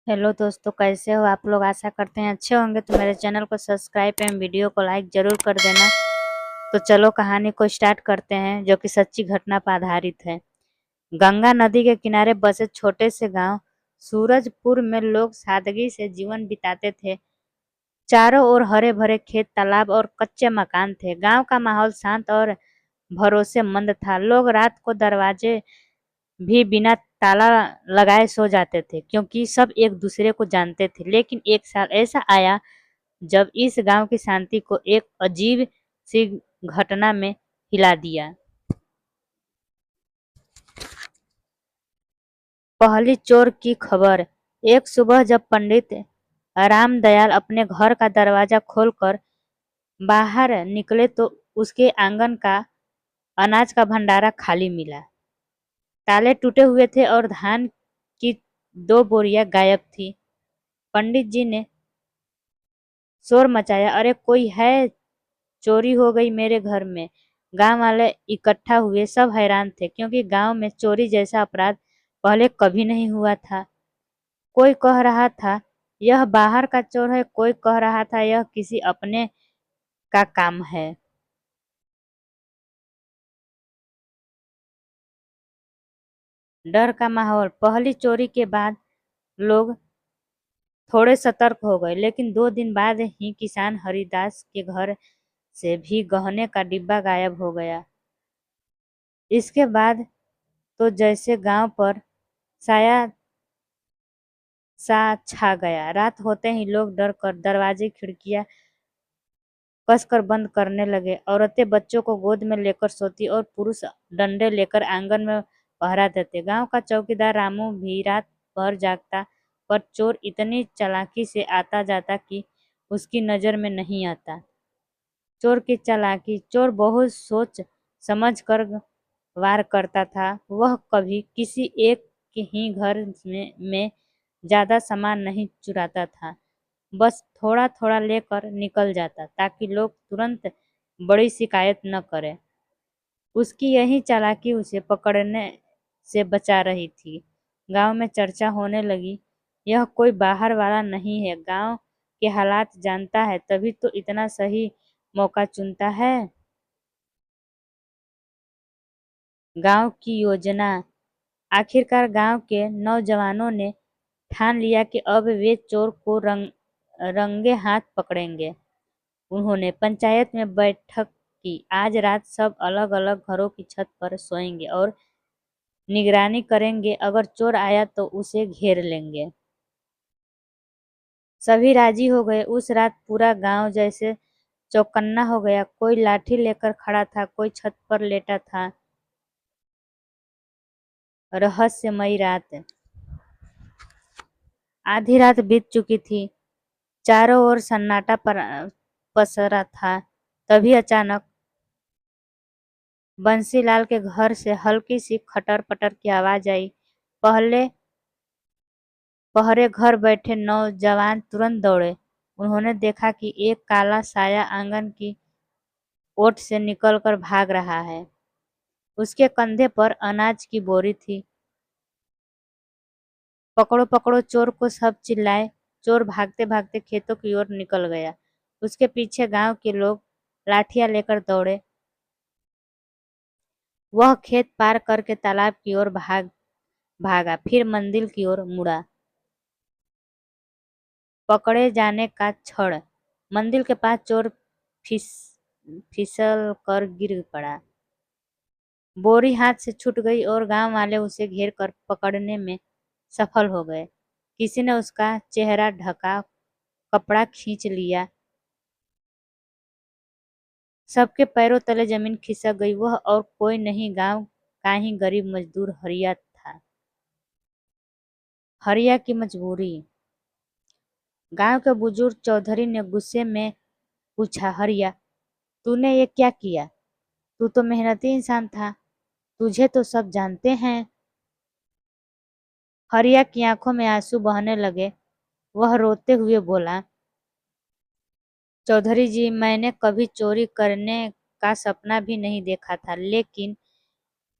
Hello दोस्तों, कैसे हो आप लोग। आशा करते हैं अच्छे होंगे। तो मेरे चैनल को सब्सक्राइब एवं वीडियो को लाइक जरूर कर देना। तो चलो कहानी को स्टार्ट करते हैं, जो कि सच्ची घटना पर आधारित है। गंगा नदी के किनारे बसे छोटे से गांव सूरजपुर में लोग सादगी से जीवन बिताते थे। चारों ओर हरे भरे खेत, तालाब और कच्चे मकान थे। गांव का माहौल शांत और भरोसेमंद था। लोग रात को दरवाजे भी बिना ताला लगाए सो जाते थे, क्योंकि सब एक दूसरे को जानते थे। लेकिन एक साल ऐसा आया जब इस गांव की शांति को एक अजीब सी घटना में हिला दिया। पहली चोर की खबर। एक सुबह जब पंडित रामदयाल अपने घर का दरवाजा खोलकर बाहर निकले तो उसके आंगन का अनाज का भंडारा खाली मिला। ताले टूटे हुए थे और धान की 2 बोरियां गायब थी। पंडित जी ने शोर मचाया, अरे कोई है, चोरी हो गई मेरे घर में। गांव वाले इकट्ठा हुए। सब हैरान थे, क्योंकि गांव में चोरी जैसा अपराध पहले कभी नहीं हुआ था। कोई कह रहा था यह बाहर का चोर है, कोई कह रहा था यह किसी अपने का काम है। डर का माहौल। पहली चोरी के बाद लोग थोड़े सतर्क हो गए, लेकिन 2 दिन बाद ही किसान हरिदास के घर से भी गहने का डिब्बा गायब हो गया। इसके बाद तो जैसे गांव पर साया सा छा गया। रात होते ही लोग डर कर दरवाजे खिड़कियां कसकर बंद करने लगे। औरतें बच्चों को गोद में लेकर सोती और पुरुष डंडे लेकर आंगन में पहरा देते। गांव का चौकीदार रामू भी रात भर जागता, पर चोर इतनी चालाकी से आता जाता कि उसकी नजर में नहीं आता। चोर की चालाकी। चोर बहुत सोच समझ कर वार करता था। वह कभी किसी एक के ही घर में ज्यादा सामान नहीं चुराता था, बस थोड़ा थोड़ा लेकर निकल जाता, ताकि लोग तुरंत बड़ी शिकायत न करें। उसकी यही चालाकी उसे पकड़ने से बचा रही थी। गांव में चर्चा होने लगी, यह कोई बाहर वाला नहीं है, गांव के हालात जानता है, तभी तो इतना सही मौका चुनता है। गांव की योजना। आखिरकार गांव के नौजवानों ने ठान लिया कि अब वे चोर को रंगे हाथ पकड़ेंगे। उन्होंने पंचायत में बैठक की। आज रात सब अलग अलग घरों की छत पर सोएंगे और निगरानी करेंगे। अगर चोर आया तो उसे घेर लेंगे। सभी राजी हो गए। उस रात पूरा गांव जैसे चौकन्ना हो गया। कोई लाठी लेकर खड़ा था, कोई छत पर लेटा था। रहस्यमयी रात। आधी रात बीत चुकी थी। चारों ओर सन्नाटा पसरा था। तभी अचानक बंसीलाल के घर से हल्की सी खटर पटर की आवाज आई। पहले पहरे घर बैठे नौजवान तुरंत दौड़े। उन्होंने देखा कि एक काला साया आंगन की ओट से निकलकर भाग रहा है। उसके कंधे पर अनाज की बोरी थी। पकड़ो पकड़ो चोर को, सब चिल्लाए। चोर भागते भागते खेतों की ओर निकल गया। उसके पीछे गांव के लोग लाठियां लेकर दौड़े। वह खेत पार करके तालाब की ओर भागा, फिर मंदिर की ओर मुड़ा। पकड़े जाने का क्षण। मंदिर के पास चोर फिस फिसल कर गिर पड़ा। बोरी हाथ से छूट गई और गांव वाले उसे घेर कर पकड़ने में सफल हो गए। किसी ने उसका चेहरा ढका, कपड़ा खींच लिया। सबके पैरों तले जमीन खिसक गई। वह और कोई नहीं, गांव का ही गरीब मजदूर हरिया था। हरिया की मजबूरी। गांव के बुजुर्ग चौधरी ने गुस्से में पूछा, हरिया, तूने ये क्या किया? तू तो मेहनती इंसान था, तुझे तो सब जानते हैं। हरिया की आंखों में आंसू बहने लगे। वह रोते हुए बोला, चौधरी जी, मैंने कभी चोरी करने का सपना भी नहीं देखा था, लेकिन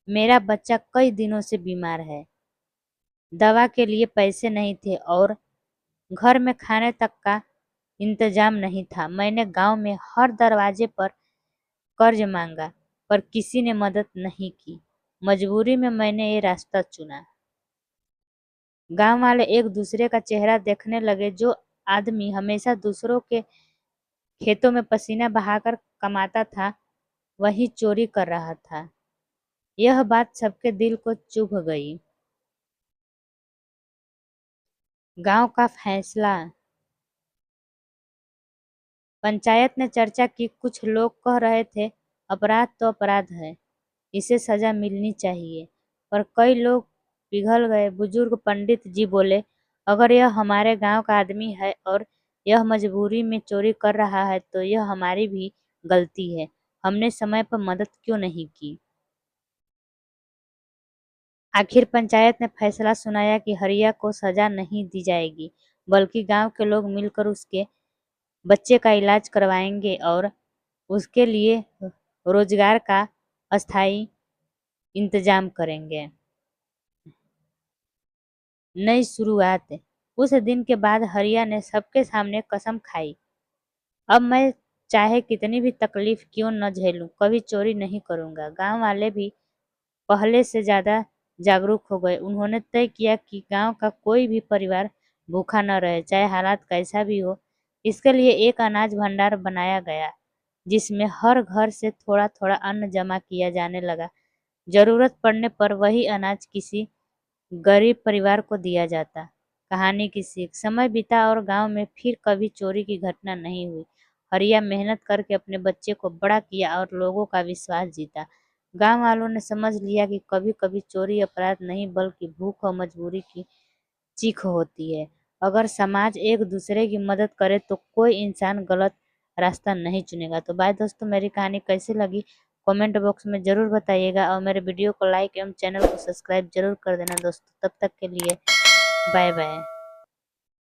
मेरा बच्चा कई दिनों से बीमार है। दवा के लिए पैसे नहीं थे और घर में खाने तक का इंतजाम नहीं था। मैंने गांव में हर दरवाजे पर कर्ज मांगा, पर किसी ने मदद नहीं की। मजबूरी में मैंने ये रास्ता चुना। गांव वाले एक दूसरे का चेहरा देखने लगे। जो आदमी हमेशा दूसरों के खेतों में पसीना बहाकर कमाता था, वही चोरी कर रहा था। यह बात सबके दिल को चुभ गई। गांव का फैसला। पंचायत ने चर्चा की। कुछ लोग कह रहे थे अपराध तो अपराध है, इसे सजा मिलनी चाहिए, पर कई लोग पिघल गए। बुजुर्ग पंडित जी बोले, अगर यह हमारे गांव का आदमी है और यह मजबूरी में चोरी कर रहा है तो यह हमारी भी गलती है। हमने समय पर मदद क्यों नहीं की। आखिर पंचायत ने फैसला सुनाया कि हरिया को सजा नहीं दी जाएगी, बल्कि गांव के लोग मिलकर उसके बच्चे का इलाज करवाएंगे और उसके लिए रोजगार का अस्थायी इंतजाम करेंगे। नई शुरुआत। उस दिन के बाद हरिया ने सबके सामने कसम खाई, अब मैं चाहे कितनी भी तकलीफ क्यों न झेलूं, कभी चोरी नहीं करूंगा। गांव वाले भी पहले से ज्यादा जागरूक हो गए। उन्होंने तय किया कि गांव का कोई भी परिवार भूखा न रहे, चाहे हालात कैसा भी हो। इसके लिए एक अनाज भंडार बनाया गया, जिसमें हर घर से थोड़ा थोड़ा अन्न जमा किया जाने लगा। जरूरत पड़ने पर वही अनाज किसी गरीब परिवार को दिया जाता। कहानी की सीख। समय बीता और गांव में फिर कभी चोरी की घटना नहीं हुई। हरिया मेहनत करके अपने बच्चे को बड़ा किया और लोगों का विश्वास जीता। गांव वालों ने समझ लिया कि कभी कभी चोरी अपराध नहीं, बल्कि भूख और मजबूरी की चीख होती है। अगर समाज एक दूसरे की मदद करे तो कोई इंसान गलत रास्ता नहीं चुनेगा। तो बाय दोस्तों, मेरी कहानी कैसी लगी कमेंट बॉक्स में जरूर बताइएगा, और मेरे वीडियो को लाइक एवं चैनल को सब्सक्राइब जरूर कर देना दोस्तों। तब तक के लिए बाय बाय।